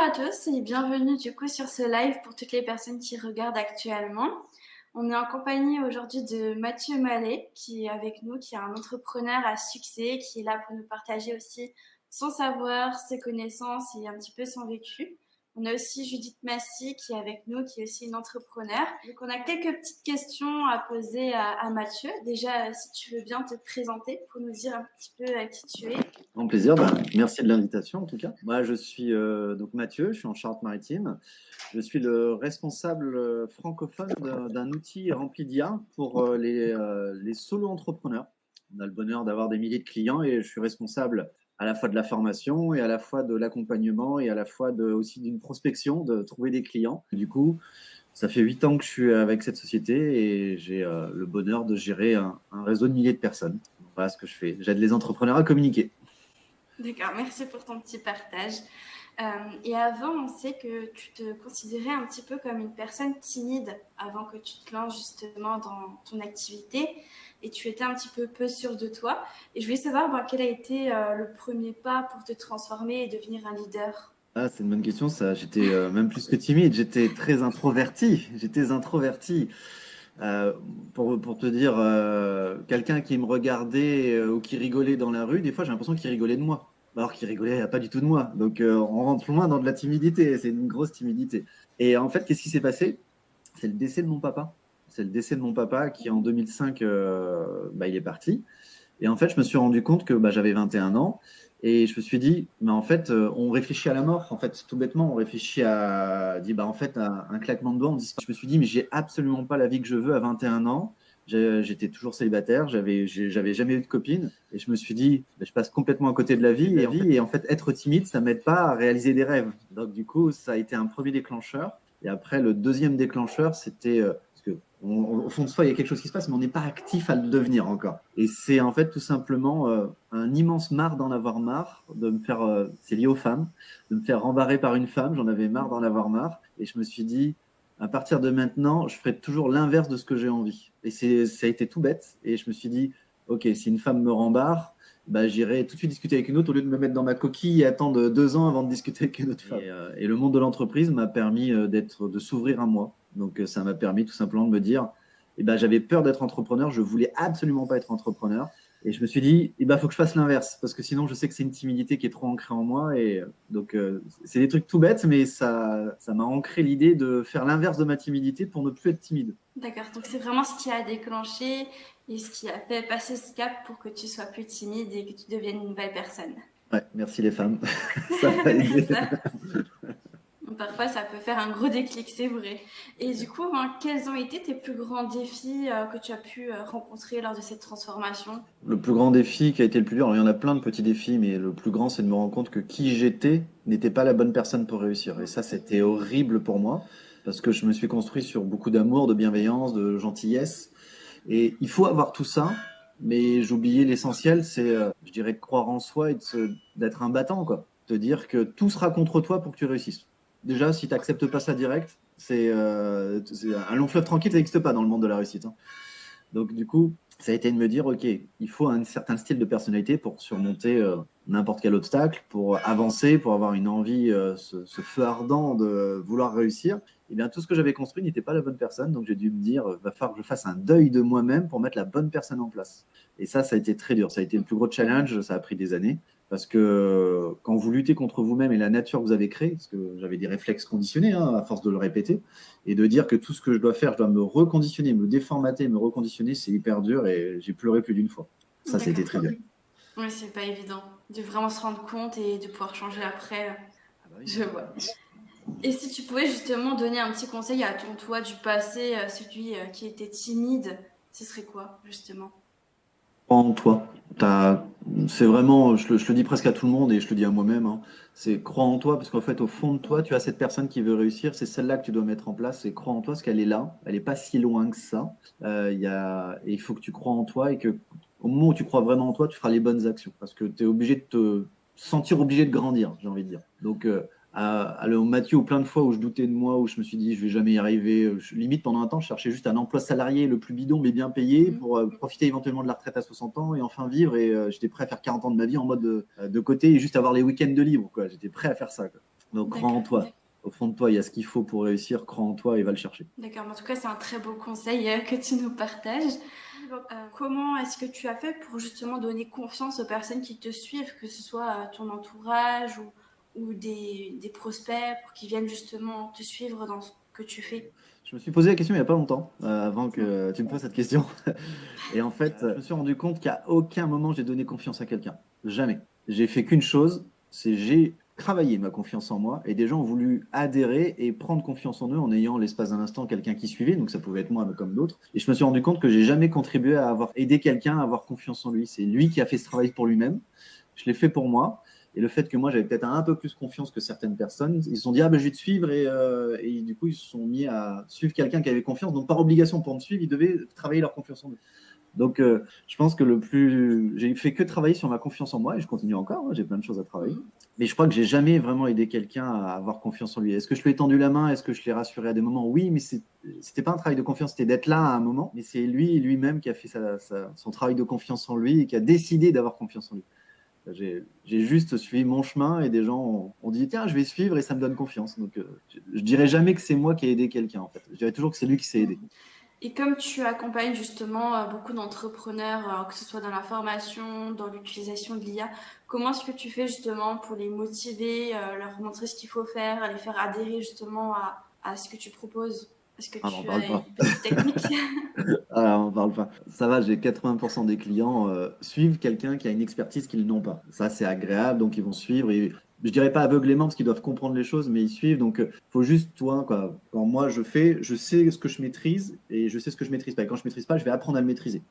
à tous et bienvenue du coup sur ce live pour toutes les personnes qui regardent actuellement. On est en compagnie aujourd'hui de Mathieu Mallet qui est avec nous, qui est un entrepreneur à succès, qui est là pour nous partager aussi son savoir, ses connaissances et un petit peu son vécu. On a aussi Judith Massy qui est avec nous, qui est aussi une entrepreneure. Donc on a quelques petites questions à poser à Mathieu. Déjà, si tu veux bien te présenter pour nous dire un petit peu qui tu es. Grand plaisir. Merci de l'invitation en tout cas. Moi, je suis donc Mathieu, je suis en Charente-Maritime. Je suis le responsable francophone d'un outil rempli d'IA pour les solo-entrepreneurs. On a le bonheur d'avoir des milliers de clients et je suis responsable à la fois de la formation et à la fois de l'accompagnement et à la fois aussi d'une prospection, de trouver des clients. Du coup, ça fait 8 ans que je suis avec cette société et j'ai le bonheur de gérer un réseau de milliers de personnes. Voilà ce que je fais. J'aide les entrepreneurs à communiquer. D'accord, merci pour ton petit partage. Et avant, on sait que tu te considérais un petit peu comme une personne timide avant que tu te lances justement dans ton activité et tu étais un petit peu sûre de toi. Et je voulais savoir quel a été le premier pas pour te transformer et devenir un leader. Ah, c'est une bonne question, ça. J'étais même plus que timide, j'étais très introverti. J'étais introverti. Euh, pour te dire, quelqu'un qui me regardait ou qui rigolait dans la rue, des fois j'ai l'impression qu'il rigolait de moi. Alors qu'il rigolait pas du tout de moi. Donc on rentre loin dans de la timidité, c'est une grosse timidité. Et en fait, qu'est-ce qui s'est passé? C'est le décès de mon papa. C'est le décès de mon papa qui en 2005, il est parti. Et en fait, je me suis rendu compte que j'avais 21 ans et je me suis dit, mais en fait, on réfléchit à la mort. En fait, tout bêtement, on réfléchit en fait, un claquement de doigts. Je me suis dit, mais j'ai absolument pas la vie que je veux à 21 ans. J'étais toujours célibataire, j'avais jamais eu de copine et je me suis dit, je passe complètement à côté de la vie et en fait, être timide, ça m'aide pas à réaliser des rêves. Donc du coup, ça a été un premier déclencheur. Et après, le deuxième déclencheur, c'était parce que au fond de soi, il y a quelque chose qui se passe, mais on n'est pas actif à le devenir encore. Et c'est en fait tout simplement un immense marre d'en avoir marre, de me faire, c'est lié aux femmes, de me faire rembarrer par une femme. J'en avais marre d'en avoir marre. Et je me suis dit, à partir de maintenant, je ferai toujours l'inverse de ce que j'ai envie. Et ça a été tout bête. Et je me suis dit, ok, si une femme me rembarre, j'irai tout de suite discuter avec une autre au lieu de me mettre dans ma coquille et attendre 2 ans avant de discuter avec une autre femme. Et le monde de l'entreprise m'a permis de s'ouvrir à moi. Donc ça m'a permis tout simplement de me dire, j'avais peur d'être entrepreneur, je voulais absolument pas être entrepreneur. Et je me suis dit, faut que je fasse l'inverse, parce que sinon je sais que c'est une timidité qui est trop ancrée en moi. Et donc c'est des trucs tout bêtes, mais ça m'a ancré l'idée de faire l'inverse de ma timidité pour ne plus être timide. D'accord, donc c'est vraiment ce qui a déclenché et ce qui a fait passer ce cap pour que tu sois plus timide et que tu deviennes une nouvelle personne. Ouais, merci les femmes. Ça m'a aidé. C'est ça. Parfois, ça peut faire un gros déclic, c'est vrai. Et du coup, quels ont été tes plus grands défis que tu as pu rencontrer lors de cette transformation? Le plus grand défi qui a été le plus dur, alors il y en a plein de petits défis, mais le plus grand, c'est de me rendre compte que qui j'étais n'était pas la bonne personne pour réussir. Et ça, c'était horrible pour moi, parce que je me suis construit sur beaucoup d'amour, de bienveillance, de gentillesse. Et il faut avoir tout ça, mais j'oubliais l'essentiel, c'est, je dirais, de croire en soi et d'être un battant, quoi. Te dire que tout sera contre toi pour que tu réussisses. Déjà, si tu n'acceptes pas ça direct, c'est un long fleuve tranquille, ça n'existe pas dans le monde de la réussite, hein. Donc, du coup, ça a été de me dire, OK, il faut un certain style de personnalité pour surmonter n'importe quel obstacle, pour avancer, pour avoir une envie, ce feu ardent de vouloir réussir. Et bien, tout ce que j'avais construit n'était pas la bonne personne. Donc, j'ai dû me dire, va falloir que je fasse un deuil de moi-même pour mettre la bonne personne en place. Et ça a été très dur. Ça a été le plus gros challenge. Ça a pris des années. Parce que quand vous luttez contre vous-même et la nature que vous avez créée, parce que j'avais des réflexes conditionnés, hein, à force de le répéter, et de dire que tout ce que je dois faire, je dois me reconditionner, me déformater, me reconditionner, c'est hyper dur et j'ai pleuré plus d'une fois. Ça, c'était très dur. Oui, c'est pas évident de vraiment se rendre compte et de pouvoir changer après. Ah bah oui. Je vois. Et si tu pouvais justement donner un petit conseil à ton toi du passé, celui qui était timide, ce serait quoi, justement? Crois en toi. C'est vraiment, je le dis presque à tout le monde et je le dis à moi-même, hein, c'est crois en toi parce qu'en fait, au fond de toi, tu as cette personne qui veut réussir. C'est celle-là que tu dois mettre en place. C'est crois en toi parce qu'elle est là. Elle n'est pas si loin que ça. Et il faut que tu crois en toi et que au moment où tu crois vraiment en toi, tu feras les bonnes actions parce que tu es obligé de te sentir obligé de grandir, j'ai envie de dire. Donc, au Mathieu, plein de fois où je doutais de moi, où je me suis dit je vais jamais y arriver. Limite pendant un temps, je cherchais juste un emploi salarié le plus bidon mais bien payé pour profiter éventuellement de la retraite à 60 ans et enfin vivre. Et j'étais prêt à faire 40 ans de ma vie en mode de côté et juste avoir les week-ends de libre, quoi. J'étais prêt à faire ça, quoi. Donc, crois en D'accord. toi. Au fond de toi, il y a ce qu'il faut pour réussir. Crois en toi et va le chercher. D'accord, en tout cas, c'est un très beau conseil que tu nous partages. Comment est-ce que tu as fait pour justement donner confiance aux personnes qui te suivent, que ce soit ton entourage ou des prospects pour qu'ils viennent justement te suivre dans ce que tu fais? Je me suis posé la question il n'y a pas longtemps, avant que tu me poses cette question. Et en fait, je me suis rendu compte qu'à aucun moment j'ai donné confiance à quelqu'un. Jamais. J'ai fait qu'une chose, c'est j'ai travaillé ma confiance en moi et des gens ont voulu adhérer et prendre confiance en eux en ayant l'espace d'un instant quelqu'un qui suivait, donc ça pouvait être moi mais comme d'autres. Et je me suis rendu compte que j'ai jamais contribué à avoir aidé quelqu'un à avoir confiance en lui. C'est lui qui a fait ce travail pour lui-même. Je l'ai fait pour moi. Et le fait que moi, j'avais peut-être un peu plus confiance que certaines personnes, ils se sont dit, ah ben je vais te suivre. Et du coup, ils se sont mis à suivre quelqu'un qui avait confiance. Donc, par obligation, pour me suivre, ils devaient travailler leur confiance en eux. Donc, je pense que j'ai fait que travailler sur ma confiance en moi et je continue encore. Hein, j'ai plein de choses à travailler. Mais je crois que j'ai jamais vraiment aidé quelqu'un à avoir confiance en lui. Est-ce que je lui ai tendu la main? Est-ce que je l'ai rassuré à des moments? Oui, mais c'était pas un travail de confiance, c'était d'être là à un moment. Mais c'est lui-même qui a fait son travail de confiance en lui et qui a décidé d'avoir confiance en lui. J'ai juste suivi mon chemin et des gens ont dit tiens, je vais suivre et ça me donne confiance. Donc, je dirais jamais que c'est moi qui ai aidé quelqu'un en fait. Je dirais toujours que c'est lui qui s'est aidé. Et comme tu accompagnes justement beaucoup d'entrepreneurs, que ce soit dans la formation, dans l'utilisation de l'IA, comment est-ce que tu fais justement pour les motiver, leur montrer ce qu'il faut faire, les faire adhérer justement à ce que tu proposes? Est-ce que Ah, on n'en tu parle as une pas. petite technique? Ah, on parle pas. Ça va, j'ai 80% des clients suivent quelqu'un qui a une expertise qu'ils n'ont pas. Ça, c'est agréable, donc ils vont suivre. Et je dirais pas aveuglément parce qu'ils doivent comprendre les choses, mais ils suivent. Donc, faut juste, toi, quoi. Quand moi je fais, je sais ce que je maîtrise et je sais ce que je maîtrise pas. Et quand je maîtrise pas, je vais apprendre à le maîtriser.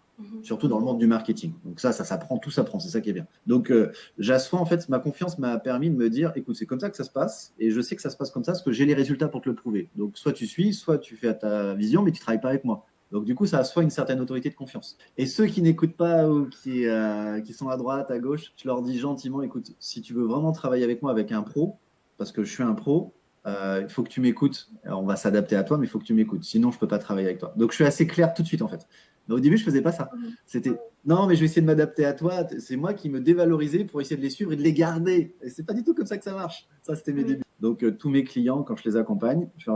Surtout dans le monde du marketing. Donc ça s'apprend, tout s'apprend, c'est ça qui est bien. Donc j'assois en fait, ma confiance m'a permis de me dire, écoute, c'est comme ça que ça se passe, et je sais que ça se passe comme ça parce que j'ai les résultats pour te le prouver. Donc soit tu suis, soit tu fais à ta vision, mais tu travailles pas avec moi. Donc du coup, ça assoit une certaine autorité de confiance. Et ceux qui n'écoutent pas ou qui sont à droite, à gauche, je leur dis gentiment, écoute, si tu veux vraiment travailler avec moi, avec un pro, parce que je suis un pro, il faut que tu m'écoutes. Alors, on va s'adapter à toi, mais il faut que tu m'écoutes. Sinon, je peux pas travailler avec toi. Donc je suis assez clair tout de suite en fait. Mais au début, je faisais pas ça. C'était non, mais je vais essayer de m'adapter à toi. C'est moi qui me dévalorisais pour essayer de les suivre et de les garder. Et c'est pas du tout comme ça que ça marche. Ça, c'était mes débuts. Donc, tous mes clients, quand je les accompagne, je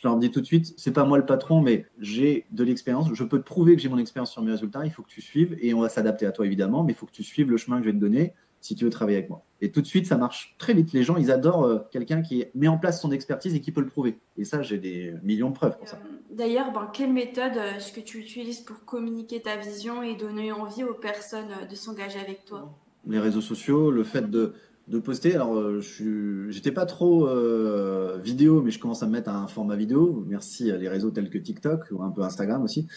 leur dis tout de suite, c'est pas moi le patron, mais j'ai de l'expérience. Je peux te prouver que j'ai mon expérience sur mes résultats. Il faut que tu suives et on va s'adapter à toi évidemment, mais il faut que tu suives le chemin que je vais te donner si tu veux travailler avec moi. Et tout de suite, ça marche très vite. Les gens, ils adorent quelqu'un qui met en place son expertise et qui peut le prouver. Et ça, j'ai des millions de preuves pour ça. D'ailleurs, quelle méthode est-ce que tu utilises pour communiquer ta vision et donner envie aux personnes de s'engager avec toi? Les réseaux sociaux, le fait de poster. Alors, j'étais pas trop vidéo, mais je commence à me mettre à un format vidéo. Merci à les réseaux tels que TikTok ou un peu Instagram aussi.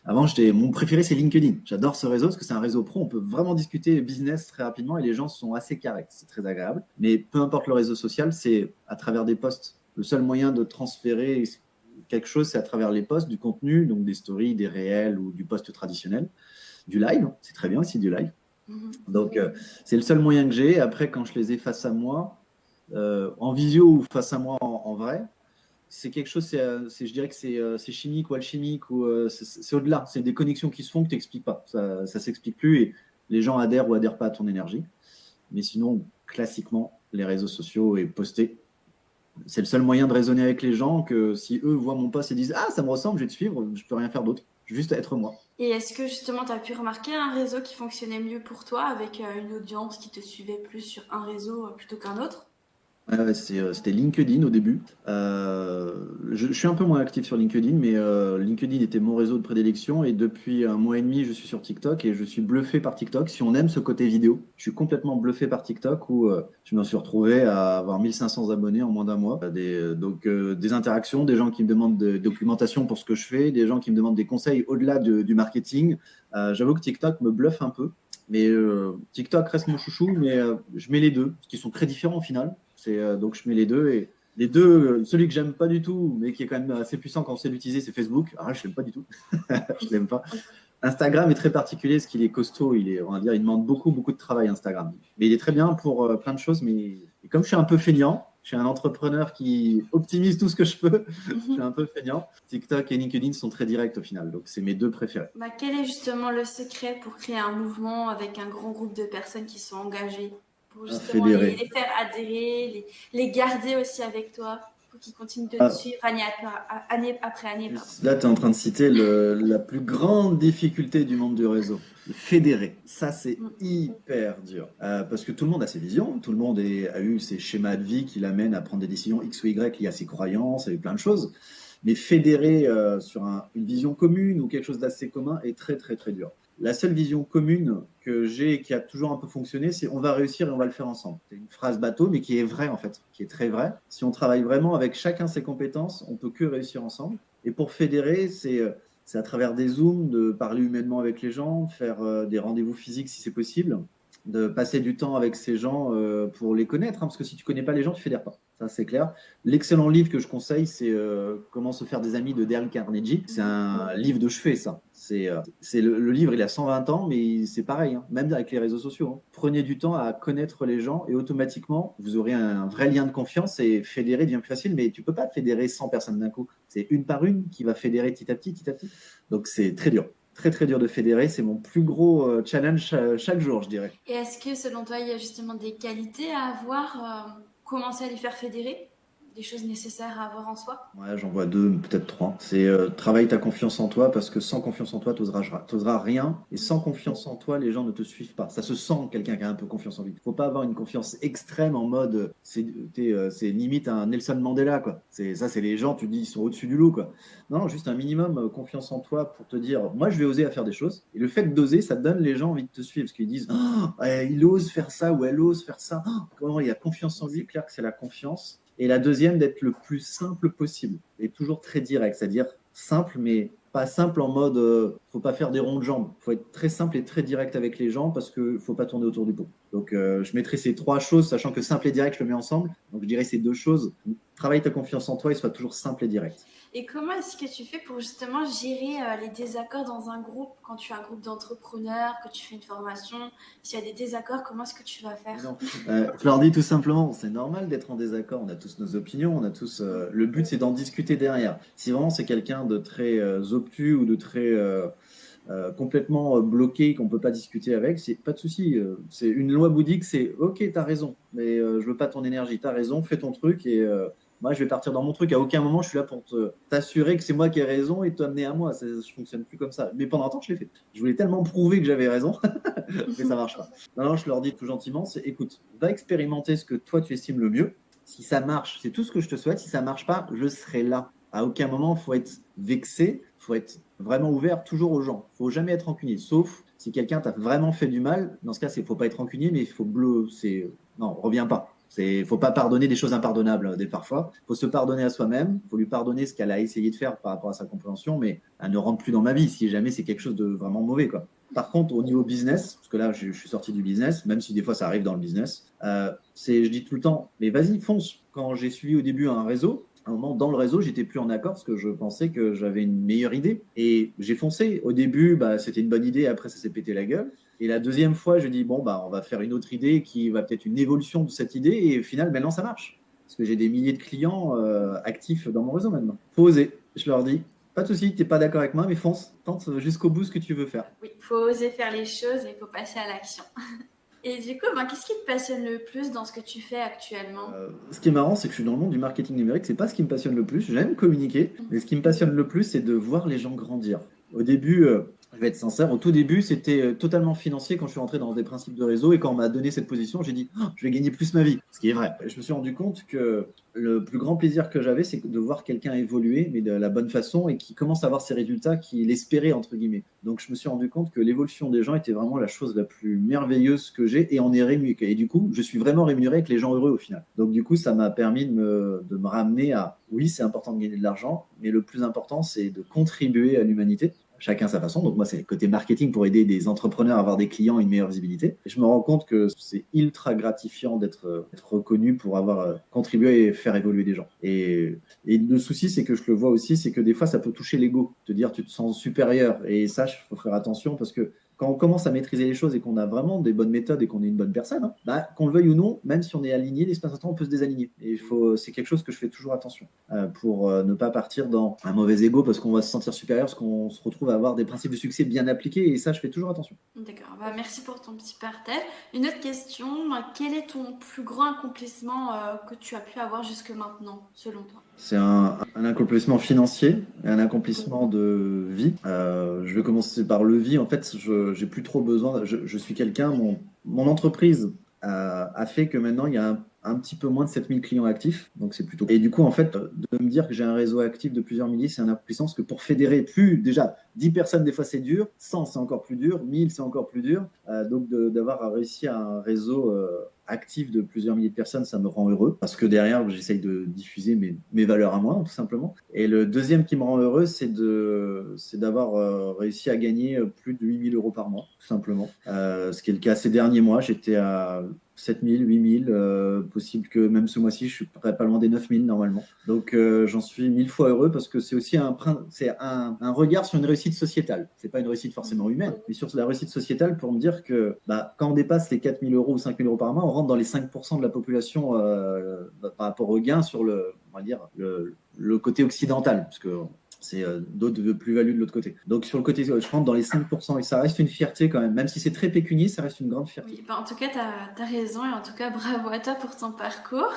Avant, mon préféré, c'est LinkedIn. J'adore ce réseau parce que c'est un réseau pro. On peut vraiment discuter business très rapidement et les gens sont assez carrés. C'est très agréable. Mais peu importe le réseau social, c'est à travers des posts. Le seul moyen de transférer quelque chose, c'est à travers les posts, du contenu, donc des stories, des réels ou du post traditionnel. Du live, c'est très bien aussi du live. Donc, c'est le seul moyen que j'ai. Après, quand je les ai face à moi, en visio ou face à moi en vrai, c'est quelque chose, je dirais que c'est chimique ou alchimique, ou c'est au-delà. C'est des connexions qui se font que tu n'expliques pas. Ça ne s'explique plus et les gens adhèrent ou adhèrent pas à ton énergie. Mais sinon, classiquement, les réseaux sociaux et poster, c'est le seul moyen de raisonner avec les gens que si eux voient mon post et disent ah, ça me ressemble, je vais te suivre, je peux rien faire d'autre. Juste être moi. Et est-ce que justement tu as pu remarquer un réseau qui fonctionnait mieux pour toi avec une audience qui te suivait plus sur un réseau plutôt qu'un autre? C'était LinkedIn au début. Je suis un peu moins actif sur LinkedIn, mais LinkedIn était mon réseau de prédilection et depuis un mois et demi, je suis sur TikTok et je suis bluffé par TikTok. Si on aime ce côté vidéo, je suis complètement bluffé par TikTok où je me suis retrouvé à avoir 1500 abonnés en moins d'un mois. Des interactions, des gens qui me demandent de documentation pour ce que je fais, des gens qui me demandent des conseils au-delà du marketing. J'avoue que TikTok me bluffe un peu. Mais TikTok reste mon chouchou, mais je mets les deux, qui sont très différents au final. Donc je mets les deux et les deux, celui que j'aime pas du tout, mais qui est quand même assez puissant quand on sait l'utiliser, c'est Facebook. Ah, je l'aime pas du tout. Je l'aime pas. Instagram est très particulier parce qu'il est costaud, on va dire, il demande beaucoup, beaucoup de travail Instagram. Mais il est très bien pour plein de choses. Mais et comme je suis un peu feignant, je suis un entrepreneur qui optimise tout ce que je peux. Je suis un peu feignant. TikTok et LinkedIn sont très directs au final, donc c'est mes deux préférés. Quel est justement le secret pour créer un mouvement avec un grand groupe de personnes qui sont engagées? pour à justement fédérer. les faire adhérer, les garder aussi avec toi, pour qu'ils continuent de te Ah, suivre année après année, pardon. là, tu es en train de citer la plus grande difficulté du monde du réseau, le fédérer. Ça, c'est Mm. hyper dur. Parce que tout le monde a ses visions, tout le monde a eu ses schémas de vie qui l'amènent à prendre des décisions X ou Y liées à ses croyances, à plein de choses. Mais fédérer sur une vision commune ou quelque chose d'assez commun est très, très, très dur. La seule vision commune que j'ai et qui a toujours un peu fonctionné, c'est on va réussir et on va le faire ensemble. C'est une phrase bateau, mais qui est vraie en fait, qui est très vraie. Si on travaille vraiment avec chacun ses compétences, on peut que réussir ensemble. Et pour fédérer, c'est à travers des Zooms, de parler humainement avec les gens, de faire des rendez-vous physiques si c'est possible, de passer du temps avec ces gens pour les connaître, hein, parce que si tu connais pas les gens, tu fédères pas. Ça, c'est clair. L'excellent livre que je conseille, c'est Comment se faire des amis de Dale Carnegie. C'est un livre de chevet, ça. C'est le livre, il a 120 ans, mais c'est pareil, hein, même avec les réseaux sociaux. Hein. Prenez du temps à connaître les gens et automatiquement, vous aurez un vrai lien de confiance et fédérer devient plus facile, mais tu peux pas fédérer 100 personnes d'un coup. C'est une par une qui va fédérer petit à petit, petit à petit. Donc c'est très dur. Très très dur de fédérer, c'est mon plus gros challenge chaque jour, je dirais. Et est-ce que selon toi, il y a justement des qualités à avoir, commencer à les faire fédérer, des choses nécessaires à avoir en soi? Ouais, j'en vois deux, peut-être trois. C'est travaille ta confiance en toi parce que sans confiance en toi, t'oseras rien. Et sans confiance en toi, les gens ne te suivent pas. Ça se sent quelqu'un qui a un peu confiance en lui. Faut pas avoir une confiance extrême en mode c'est limite un Nelson Mandela quoi. C'est les gens, tu dis ils sont au-dessus du lot quoi. Non, juste un minimum confiance en toi pour te dire moi je vais oser à faire des choses. Et le fait d'oser, ça donne les gens envie de te suivre parce qu'ils disent il ose faire ça ou elle ose faire ça. Comment il a confiance en lui. C'est clair que c'est la confiance. Et la deuxième, d'être le plus simple possible et toujours très direct, c'est-à-dire simple, mais pas simple en mode faut pas faire des ronds de jambes. Faut être très simple et très direct avec les gens parce que faut pas tourner autour du pot. Donc je mettrai ces trois choses, sachant que simple et direct, je le mets ensemble. Donc je dirais ces deux choses. Travaille ta confiance en toi et sois toujours simple et direct. Et comment est-ce que tu fais pour justement gérer les désaccords dans un groupe, quand tu as un groupe d'entrepreneurs, que tu fais une formation, s'il y a des désaccords, comment est-ce que tu vas Mais faire? non. Je leur dis tout simplement, c'est normal d'être en désaccord, on a tous nos opinions, on a tous. Le but c'est d'en discuter derrière. Si vraiment c'est quelqu'un de très obtus ou de très complètement bloqué qu'on peut pas discuter avec, c'est pas de souci. C'est une loi bouddhique, c'est ok, t'as raison, mais je veux pas ton énergie, t'as raison, fais ton truc et moi je vais partir dans mon truc. À aucun moment je suis là pour t'assurer que c'est moi qui ai raison et t'amener à moi. Je fonctionne plus comme ça. Mais pendant un temps je l'ai fait. Je voulais tellement prouver que j'avais raison, mais ça marche pas. Non, non, je leur dis tout gentiment, c'est écoute, va expérimenter ce que toi tu estimes le mieux. Si ça marche, c'est tout ce que je te souhaite. Si ça marche pas, je serai là. À aucun moment, il faut être vexé, il faut être vraiment ouvert toujours aux gens. Il faut jamais être rancunier, sauf si quelqu'un t'a vraiment fait du mal. Dans ce cas, il ne faut pas être rancunier, mais il faut bleu. Non, reviens pas. Il ne faut pas pardonner des choses impardonnables dès parfois. Il faut se pardonner à soi-même. Il faut lui pardonner ce qu'elle a essayé de faire par rapport à sa compréhension, mais elle ne rentre plus dans ma vie si jamais c'est quelque chose de vraiment mauvais, quoi. Par contre, au niveau business, parce que là, je suis sorti du business, même si des fois ça arrive dans le business, je dis tout le temps, mais vas-y, fonce. Quand j'ai suivi au début un réseau, à un moment, dans le réseau, j'étais plus en accord parce que je pensais que j'avais une meilleure idée. Et j'ai foncé. Au début, c'était une bonne idée, après ça s'est pété la gueule. Et la deuxième fois, je dis, bon, on va faire une autre idée qui va peut-être une évolution de cette idée. Et au final, maintenant, ça marche. Parce que j'ai des milliers de clients actifs dans mon réseau maintenant. Faut oser, je leur dis. Pas de souci, t'es pas d'accord avec moi, mais fonce, tente jusqu'au bout ce que tu veux faire. Oui, il faut oser faire les choses et il faut passer à l'action. Et du coup, qu'est-ce qui te passionne le plus dans ce que tu fais actuellement? Ce qui est marrant, c'est que je suis dans le monde du marketing numérique. C'est pas ce qui me passionne le plus. J'aime communiquer, mais ce qui me passionne le plus, c'est de voir les gens grandir. Au début, je vais être sincère, au tout début, c'était totalement financier quand je suis rentré dans des principes de réseau et quand on m'a donné cette position, j'ai dit, oh, je vais gagner plus ma vie. Ce qui est vrai. Je me suis rendu compte que le plus grand plaisir que j'avais, c'est de voir quelqu'un évoluer, mais de la bonne façon et qui commence à avoir ses résultats qu'il espérait, entre guillemets. Donc, je me suis rendu compte que l'évolution des gens était vraiment la chose la plus merveilleuse que j'ai et on est rémunéré. Et du coup, je suis vraiment rémunéré avec les gens heureux au final. Donc, du coup, ça m'a permis de me ramener à, oui, c'est important de gagner de l'argent, mais le plus important, c'est de contribuer à l'humanité chacun sa façon. Donc moi, c'est le côté marketing pour aider des entrepreneurs à avoir des clients et une meilleure visibilité. Et je me rends compte que c'est ultra gratifiant d'être reconnu pour avoir contribué et faire évoluer des gens. Et le souci, c'est que je le vois aussi, c'est que des fois, ça peut toucher l'ego, te dire tu te sens supérieur. Et ça, il faut faire attention parce que quand on commence à maîtriser les choses et qu'on a vraiment des bonnes méthodes et qu'on est une bonne personne, hein, bah, qu'on le veuille ou non, même si on est aligné, l'espace temps, on peut se désaligner. Et c'est quelque chose que je fais toujours attention pour ne pas partir dans un mauvais ego parce qu'on va se sentir supérieur, parce qu'on se retrouve à avoir des principes de succès bien appliqués. Et ça, je fais toujours attention. D'accord, bah, merci pour ton petit partage. Une autre question, quel est ton plus grand accomplissement que tu as pu avoir jusque maintenant, selon toi? C'est un accomplissement financier et un accomplissement de vie. Je vais commencer par le vie. En fait, je j'ai plus trop besoin. Je suis quelqu'un, mon entreprise a fait que maintenant, il y a un petit peu moins de 7000 clients actifs. Donc, c'est plutôt. Et du coup, en fait, de me dire que j'ai un réseau actif de plusieurs milliers, c'est un accomplissement parce que pour fédérer plus, déjà, 10 personnes, des fois, c'est dur. 100, c'est encore plus dur. 1000, c'est encore plus dur. Donc, d'avoir réussi à un réseau actif de plusieurs milliers de personnes, ça me rend heureux parce que derrière, j'essaye de diffuser mes valeurs à moi, tout simplement. Et le deuxième qui me rend heureux, c'est d'avoir réussi à gagner plus de 8 000 € par mois, tout simplement. Ce qui est le cas ces derniers mois, j'étais à 7 000, 8 000, possible que même ce mois-ci, je suis pas loin des 9 000 normalement. Donc j'en suis 1000 fois heureux parce que c'est aussi un regard sur une réussite sociétale. C'est pas une réussite forcément humaine, mais sur la réussite sociétale pour me dire que bah, quand on dépasse les 4 000 € ou 5 000 € par mois, on rentre dans les 5% de la population par rapport au gain sur on va dire, le côté occidental, parce que c'est d'autres plus-values de l'autre côté. Donc sur le côté, je rentre dans les 5% et ça reste une fierté quand même. Même si c'est très pécunier, ça reste une grande fierté. Oui, bah, en tout cas, tu as raison et en tout cas, bravo à toi pour ton parcours.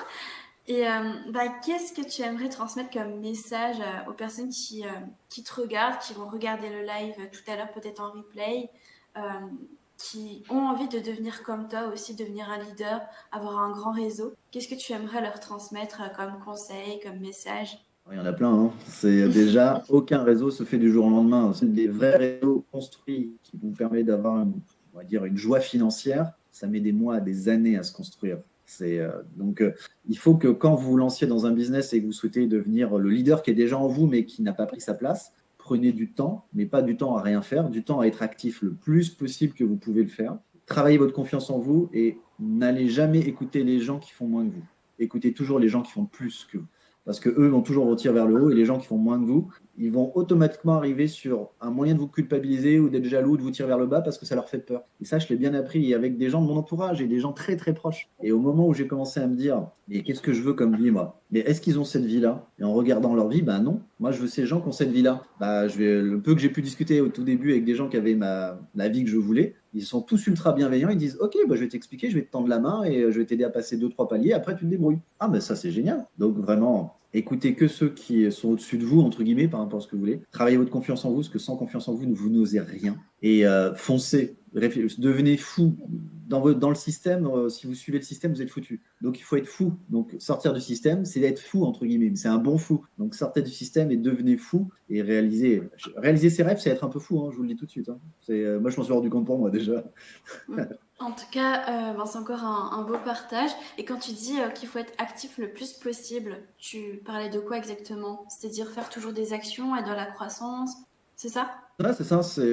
Et bah, qu'est-ce que tu aimerais transmettre comme message aux personnes qui te regardent, qui vont regarder le live tout à l'heure, peut-être en replay, euh, qui ont envie de devenir comme toi aussi, devenir un leader, avoir un grand réseau? Qu'est-ce que tu aimerais leur transmettre comme conseil, comme message? Il y en a plein, hein. C'est déjà, aucun réseau se fait du jour au lendemain. C'est des vrais réseaux construits qui vous permettent d'avoir, on va dire, une joie financière. Ça met des mois, des années à se construire. Il faut que quand vous vous lanciez dans un business et que vous souhaitez devenir le leader qui est déjà en vous, mais qui n'a pas pris sa place, prenez du temps, mais pas du temps à rien faire, du temps à être actif le plus possible que vous pouvez le faire. Travaillez votre confiance en vous et n'allez jamais écouter les gens qui font moins que vous. Écoutez toujours les gens qui font plus que vous parce qu'eux vont toujours vous tirer vers le haut et les gens qui font moins que vous, ils vont automatiquement arriver sur un moyen de vous culpabiliser ou d'être jaloux, de vous tirer vers le bas parce que ça leur fait peur. Et ça, je l'ai bien appris avec des gens de mon entourage et des gens très très proches. Et au moment où j'ai commencé à me dire, mais qu'est-ce que je veux comme vie, moi? Mais est-ce qu'ils ont cette vie-là? Et en regardant leur vie, ben non. Moi, je veux ces gens qui ont cette vie-là. Bah, le peu que j'ai pu discuter au tout début avec des gens qui avaient la vie que je voulais, ils sont tous ultra bienveillants. Ils disent, OK, bah, je vais t'expliquer, je vais te tendre la main et je vais t'aider à passer 2, 3 paliers. Après, tu te débrouilles. Ah, ben ça, c'est génial. Donc, vraiment, écoutez que ceux qui sont au-dessus de vous, entre guillemets, par rapport à ce que vous voulez. Travaillez votre confiance en vous, parce que sans confiance en vous, vous n'osez rien. Et foncez, devenez fou. Dans le système, si vous suivez le système, vous êtes foutu. Donc il faut être fou. Donc sortir du système, c'est être fou, entre guillemets. C'est un bon fou. Donc sortez du système et devenez fou et réaliser ses rêves, c'est être un peu fou, hein, je vous le dis tout de suite. Hein. Moi, je m'en suis rendu compte pour moi déjà. En tout cas, ben, c'est encore un beau partage. Et quand tu dis qu'il faut être actif le plus possible, tu parlais de quoi exactement? C'est-à-dire faire toujours des actions, être dans la croissance, c'est ça? Ouais, c'est ça, c'est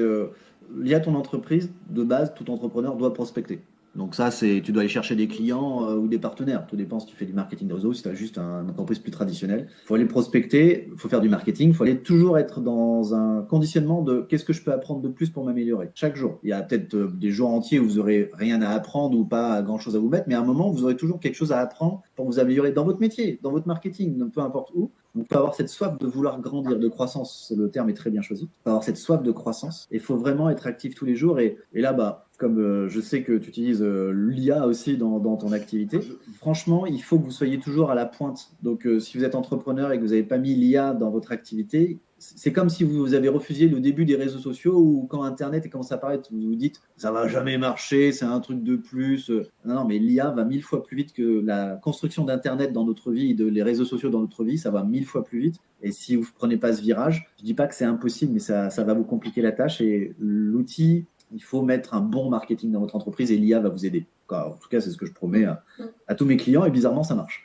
lié à ton entreprise. De base, tout entrepreneur doit prospecter. Donc ça, tu dois aller chercher des clients ou des partenaires. Tout dépend si tu fais du marketing de réseau, si tu as juste une entreprise plus traditionnelle. Il faut aller prospecter, il faut faire du marketing, il faut aller toujours être dans un conditionnement de qu'est-ce que je peux apprendre de plus pour m'améliorer. Chaque jour. Il y a peut-être des jours entiers où vous aurez rien à apprendre ou pas grand-chose à vous mettre, mais à un moment, vous aurez toujours quelque chose à apprendre pour vous améliorer dans votre métier, dans votre marketing, peu importe où. Donc, il faut avoir cette soif de vouloir grandir, de croissance. Le terme est très bien choisi. Il faut avoir cette soif de croissance. Et il faut vraiment être actif tous les jours. Et là, bah, comme je sais que tu utilises l'IA aussi dans ton activité, franchement, il faut que vous soyez toujours à la pointe. Donc, si vous êtes entrepreneur et que vous n'avez pas mis l'IA dans votre activité, c'est comme si vous avez refusé le début des réseaux sociaux ou quand Internet commence à apparaître, vous vous dites ça va jamais marcher, c'est un truc de plus. Non, non, mais l'IA va 1000 fois plus vite que la construction d'Internet dans notre vie et les réseaux sociaux dans notre vie, ça va 1000 fois plus vite. Et si vous ne prenez pas ce virage, je ne dis pas que c'est impossible, mais ça va vous compliquer la tâche. Et l'outil, il faut mettre un bon marketing dans votre entreprise et l'IA va vous aider. En tout cas, c'est ce que je promets à tous mes clients et bizarrement, ça marche.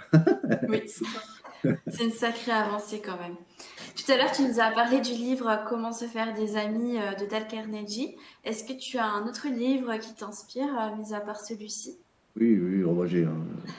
Oui, c'est une sacrée avancée quand même. Tout à l'heure, tu nous as parlé du livre Comment se faire des amis de Dale Carnegie. Est-ce que tu as un autre livre qui t'inspire, mis à part celui-ci? Oui, oui, oh, bah,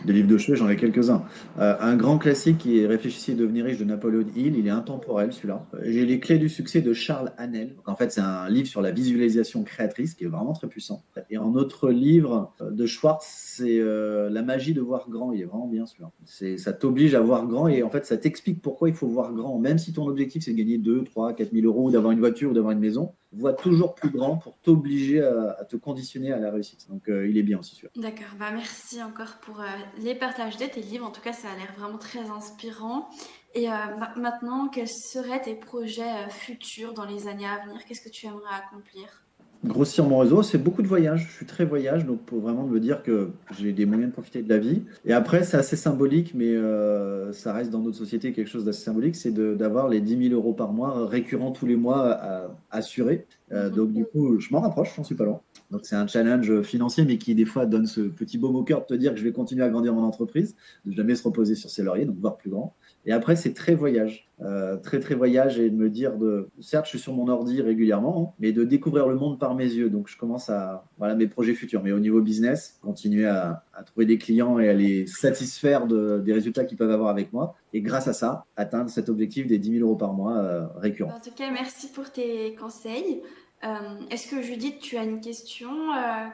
des livres de chevet, j'en ai quelques-uns. Un grand classique qui est Réfléchissez et devenez riche de Napoléon Hill, il est intemporel celui-là. J'ai Les clés du succès de Charles Hannel. Donc, en fait, c'est un livre sur la visualisation créatrice qui est vraiment très puissant. Et un autre livre de Schwartz, c'est La magie de voir grand. Il est vraiment bien celui-là. Ça t'oblige à voir grand et en fait, ça t'explique pourquoi il faut voir grand. Même si ton objectif, c'est de gagner 2, 3, 4 000 euros, ou d'avoir une voiture ou d'avoir une maison, vois toujours plus grand pour t'obliger à te conditionner à la réussite. Donc, il est bien aussi celui-là. D'accord, bah merci encore pour les partages de tes livres. En tout cas, ça a l'air vraiment très inspirant. Et maintenant, quels seraient tes projets futurs dans les années à venir? Qu'est-ce que tu aimerais accomplir? Grossir mon réseau, c'est beaucoup de voyages. Je suis très voyage, donc pour vraiment me dire que j'ai des moyens de profiter de la vie. Et après, c'est assez symbolique, mais ça reste dans notre société quelque chose d'assez symbolique, c'est d'avoir les 10 000 € par mois récurrents tous les mois assurés. Donc du coup, je m'en rapproche, j'en suis pas loin. Donc c'est un challenge financier, mais qui des fois donne ce petit baume au cœur de te dire que je vais continuer à grandir mon entreprise, de jamais se reposer sur ses lauriers, donc voir plus grand. Et après, c'est très voyage. Très très voyage et de me dire certes je suis sur mon ordi régulièrement, hein, mais de découvrir le monde par mes yeux. Donc je commence voilà mes projets futurs. Mais au niveau business, continuer à trouver des clients et à les satisfaire des résultats qu'ils peuvent avoir avec moi. Et grâce à ça, atteindre cet objectif des 10 000 € par mois récurrents. En tout cas, merci pour tes conseils. Est-ce que Judith, tu as une question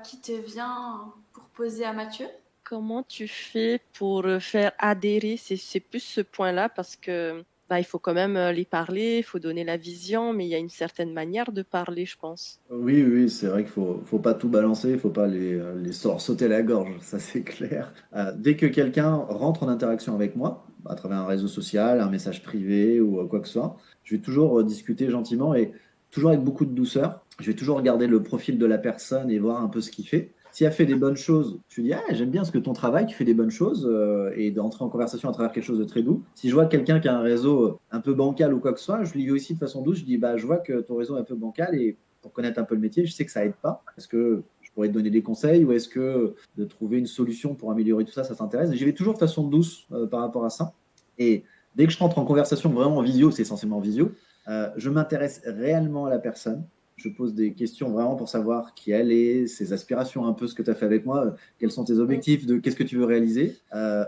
qui te vient pour poser à Mathieu? Comment tu fais pour faire adhérer? C'est plus ce point-là parce que bah, il faut quand même les parler, il faut donner la vision, mais il y a une certaine manière de parler, je pense. Oui, oui, c'est vrai qu'il faut pas tout balancer, il faut pas les sauter à la gorge, ça c'est clair. Dès que quelqu'un rentre en interaction avec moi, à travers un réseau social, un message privé ou quoi que ce soit, je vais toujours discuter gentiment et toujours avec beaucoup de douceur. Je vais toujours regarder le profil de la personne et voir un peu ce qu'il fait. Si elle fait des bonnes choses, je lui dis ah, j'aime bien ce que ton travail, tu fais des bonnes choses et d'entrer en conversation à travers quelque chose de très doux. Si je vois quelqu'un qui a un réseau un peu bancal ou quoi que ce soit, je lui dis aussi de façon douce, je dis bah je vois que ton réseau est un peu bancal et pour connaître un peu le métier, je sais que ça aide pas. Est-ce que je pourrais te donner des conseils ou est-ce que de trouver une solution pour améliorer tout ça, ça t'intéresse? J'y vais toujours de façon douce par rapport à ça. Et dès que je rentre en conversation vraiment en visio, c'est essentiellement en visio, je m'intéresse réellement à la personne. Je pose des questions vraiment pour savoir qui elle est, ses aspirations, un peu ce que tu as fait avec moi, quels sont tes objectifs, de qu'est-ce que tu veux réaliser.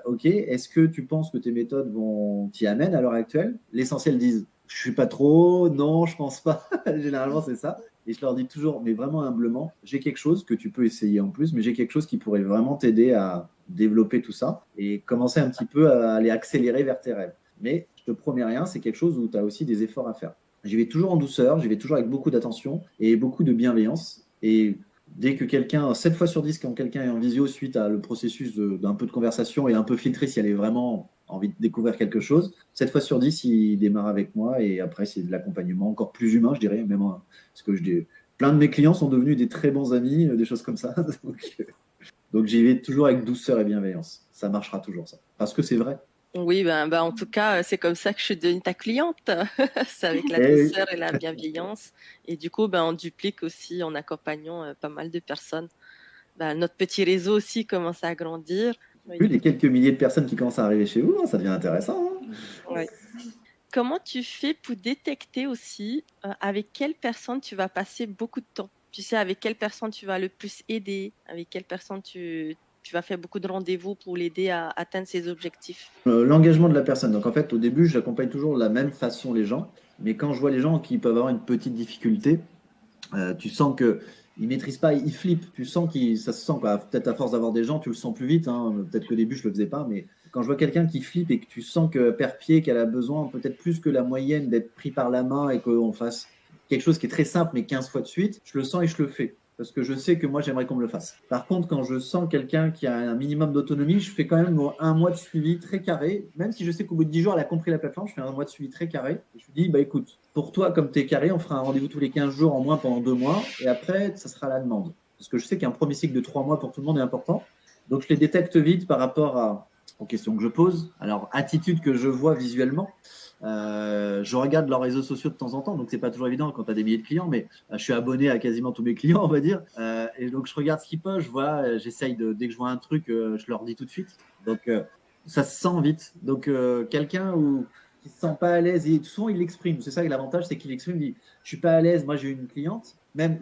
Ok, est-ce que tu penses que tes méthodes vont t'y amènent à l'heure actuelle? L'essentiel disent je suis pas trop, non, je pense pas. Généralement, c'est ça. Et je leur dis toujours, mais vraiment humblement, j'ai quelque chose que tu peux essayer en plus, mais j'ai quelque chose qui pourrait vraiment t'aider à développer tout ça et commencer un petit peu à aller accélérer vers tes rêves. Mais je te promets rien, c'est quelque chose où tu as aussi des efforts à faire. J'y vais toujours en douceur, j'y vais toujours avec beaucoup d'attention et beaucoup de bienveillance. Et dès que quelqu'un, 7 fois sur 10, quand quelqu'un est en visio suite à le processus d'un peu de conversation et un peu filtré si elle est vraiment envie de découvrir quelque chose, 7 fois sur 10, il démarre avec moi et après, c'est de l'accompagnement encore plus humain, je dirais. Même parce que plein de mes clients sont devenus des très bons amis, des choses comme ça. Donc j'y vais toujours avec douceur et bienveillance. Ça marchera toujours, ça. Parce que c'est vrai. Oui, ben, en tout cas, c'est comme ça que je suis devenue ta cliente. C'est avec la Et douceur et la bienveillance. Et du coup, ben, on duplique aussi en accompagnant pas mal de personnes. Ben, notre petit réseau aussi commence à grandir. vu Oui. les quelques milliers de personnes qui commencent à arriver chez vous, ça devient intéressant, hein. Oui. Comment tu fais pour détecter aussi avec quelle personne tu vas passer beaucoup de temps? Tu sais, avec quelle personne tu vas le plus aider, avec quelle personne tu vas faire beaucoup de rendez-vous pour l'aider à atteindre ses objectifs. L'engagement de la personne. Donc en fait, au début, j'accompagne toujours de la même façon les gens. Mais quand je vois les gens qui peuvent avoir une petite difficulté, tu sens que ils maîtrisent pas, ils flippent. Tu sens ça se sent quoi. Peut-être à force d'avoir des gens, tu le sens plus vite, hein. Peut-être qu'au début je le faisais pas, mais quand je vois quelqu'un qui flippe et que tu sens que perd pied, qu'elle a besoin peut-être plus que la moyenne d'être pris par la main et qu'on fasse quelque chose qui est très simple mais 15 fois de suite, je le sens et je le fais. Parce que je sais que moi j'aimerais qu'on me le fasse. Par contre, quand je sens quelqu'un qui a un minimum d'autonomie, je fais quand même un mois de suivi très carré. Même si je sais qu'au bout de 10 jours, elle a compris la plateforme, je fais un mois de suivi très carré. Et je lui dis, bah écoute, pour toi, comme tu es carré, on fera un rendez-vous tous les 15 jours en moins pendant 2 mois. Et après, ça sera la demande. Parce que je sais qu'un premier cycle de 3 mois pour tout le monde est important. Donc je les détecte vite par rapport aux questions que je pose, à leur attitude que je vois visuellement. Je regarde leurs réseaux sociaux de temps en temps, donc c'est pas toujours évident quand tu as des milliers de clients, mais je suis abonné à quasiment tous mes clients, on va dire. Et donc je regarde ce qu'ils postent, je vois, j'essaye dès que je vois un truc, je leur dis tout de suite. Donc ça se sent vite. Donc quelqu'un qui se sent pas à l'aise, et souvent il l'exprime. C'est ça que l'avantage, c'est qu'il exprime, il dit, je suis pas à l'aise, moi j'ai une cliente, même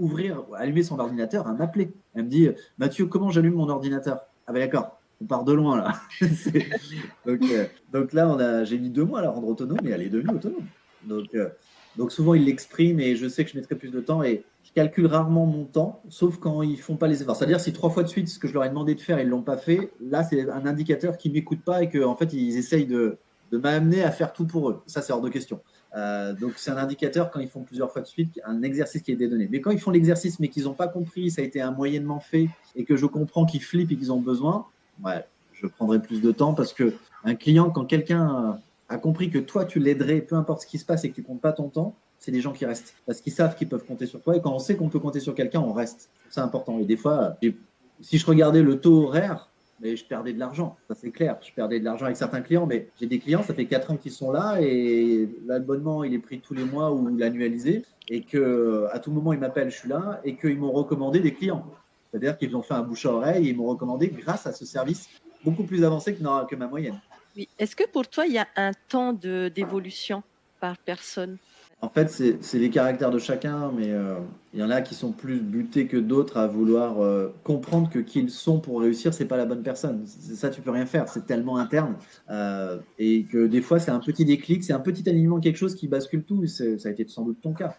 allumer son ordinateur, elle m'appeler. Elle me dit, Mathieu, comment j'allume mon ordinateur? Ah ben d'accord, on part de loin là. C'est- donc là, j'ai mis 2 mois à la rendre autonome et elle est devenue autonome. Donc, euh, donc souvent, ils l'expriment et je sais que je mettrai plus de temps et je calcule rarement mon temps, sauf quand ils font pas les efforts. C'est-à-dire si 3 fois de suite, ce que je leur ai demandé de faire, ils l'ont pas fait, là, c'est un indicateur qu'ils m'écoutent pas et qu'en en fait, ils essayent de m'amener à faire tout pour eux. Ça, c'est hors de question. Donc c'est un indicateur quand ils font plusieurs fois de suite, un exercice qui a été donné. Mais quand ils font l'exercice mais qu'ils n'ont pas compris, ça a été un moyennement fait et que je comprends qu'ils flippent et qu'ils ont besoin, ouais, je prendrai plus de temps parce que un client, quand quelqu'un a compris que toi tu l'aiderais, peu importe ce qui se passe et que tu comptes pas ton temps, c'est des gens qui restent parce qu'ils savent qu'ils peuvent compter sur toi et quand on sait qu'on peut compter sur quelqu'un, on reste. C'est important. Et des fois, si je regardais le taux horaire, mais je perdais de l'argent, ça c'est clair. Je perdais de l'argent avec certains clients, mais j'ai des clients, ça fait 4 ans qu'ils sont là et l'abonnement il est pris tous les mois ou l'annualisé et que à tout moment ils m'appellent, je suis là et qu'ils m'ont recommandé des clients. C'est-à-dire qu'ils ont fait un bouche à oreille et ils m'ont recommandé grâce à ce service beaucoup plus avancé que ma moyenne. Oui. Est-ce que pour toi, il y a un temps d'évolution par personne? En fait, c'est les caractères de chacun, mais il y en a qui sont plus butés que d'autres à vouloir comprendre que qui ils sont pour réussir, c'est pas la bonne personne. C'est ça, tu peux rien faire. C'est tellement interne. Et que des fois, c'est un petit déclic, c'est un petit alignement, quelque chose qui bascule tout. Ça a été sans doute ton cas.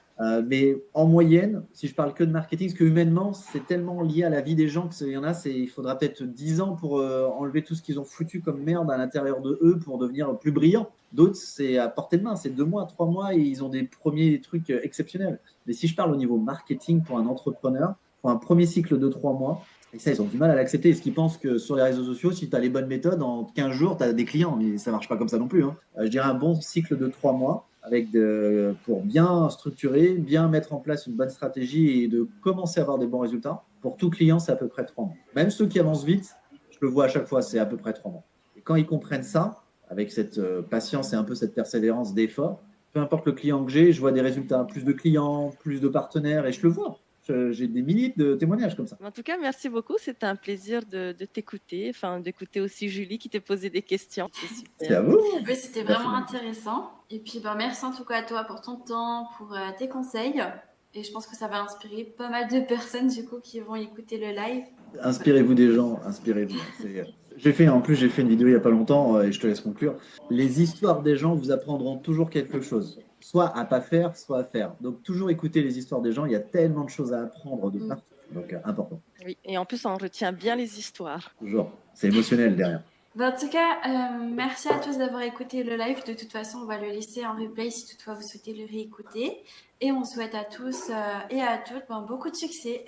Mais en moyenne, si je parle que de marketing, parce que humainement, c'est tellement lié à la vie des gens qu'il y en a, il faudra peut-être 10 ans pour enlever tout ce qu'ils ont foutu comme merde à l'intérieur de eux pour devenir plus brillants. D'autres, c'est à portée de main, c'est 2 mois, 3 mois et ils ont des premiers trucs exceptionnels. Mais si je parle au niveau marketing pour un entrepreneur, pour un premier cycle de 3 mois, et ça, ils ont du mal à l'accepter. Est-ce qu'ils pensent que sur les réseaux sociaux, si tu as les bonnes méthodes, en 15 jours, tu as des clients. Mais ça ne marche pas comme ça non plus. Hein. Je dirais un bon cycle de 3 mois pour bien structurer, bien mettre en place une bonne stratégie et de commencer à avoir des bons résultats. Pour tout client, c'est à peu près 3 mois. Même ceux qui avancent vite, je le vois à chaque fois, c'est à peu près 3 mois. Et quand ils comprennent ça, avec cette patience et un peu cette persévérance d'effort, peu importe le client que j'ai, je vois des résultats, plus de clients, plus de partenaires, et je le vois. J'ai des milliers de témoignages comme ça. En tout cas, merci beaucoup. C'était un plaisir de t'écouter, enfin d'écouter aussi Julie qui te posait des questions. C'est C'est super. à vous. Oui, c'était Merci, vraiment Manu. intéressant. Et puis, ben, merci en tout cas à toi pour ton temps, pour tes conseils. Et je pense que ça va inspirer pas mal de personnes du coup qui vont écouter le live. Inspirez-vous des gens, inspirez-vous. En plus, j'ai fait une vidéo il n'y a pas longtemps et je te laisse conclure. Les histoires des gens vous apprendront toujours quelque chose, soit à pas faire, soit à faire. Donc, toujours écouter les histoires des gens. Il y a tellement de choses à apprendre de Mm. partout. Donc, important. Oui, et en plus, on retient bien les histoires. Toujours. C'est émotionnel derrière. Ben, en tout cas, merci à tous d'avoir écouté le live. De toute façon, on va le laisser en replay si toutefois vous souhaitez le réécouter. Et on souhaite à tous et à toutes ben, beaucoup de succès.